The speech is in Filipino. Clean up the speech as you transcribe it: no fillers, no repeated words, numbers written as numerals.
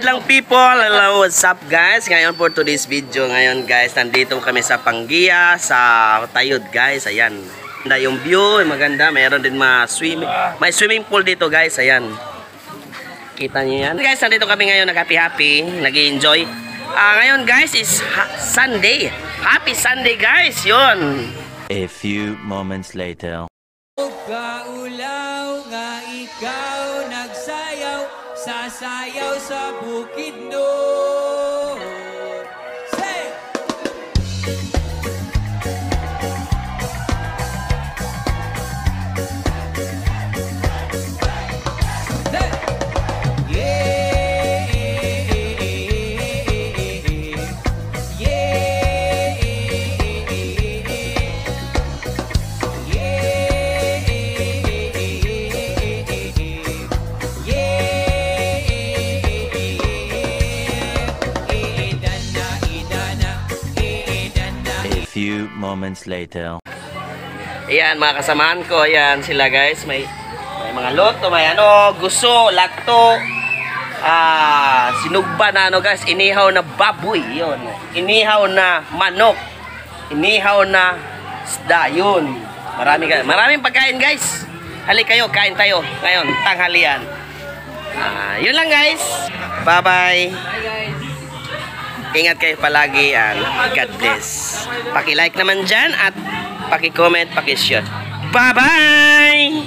madlang people, hello, what's up guys? Ngayon for today's video, ngayon guys, nandito kami sa Panggia, sa Tayud guys, ayan. Maganda yung view, maganda, mayroon din may swimming pool dito guys, ayan. Kita niyo yan. Guys, nandito kami ngayon, nag-happy, nag-enjoy. Ngayon guys is Sunday. Happy Sunday guys, yun. A few moments later. Kaulaw nga ikaw nagsayaw, sasayaw sa bukid no. Say! Few moments later. Ayan mga kasamahan ko, ayan sila guys, may mga loto, may guso, lato, sinugba na guys, inihaw na baboy, yun, inihaw na manok, inihaw na isda, yun, maraming pagkain guys. Hali kayo, kain tayo ngayon, tanghalian. Yun lang guys, bye bye. Ingat kayo palagi and God bless. Paki-like naman dyan at paki-comment, paki-share. Bye-bye!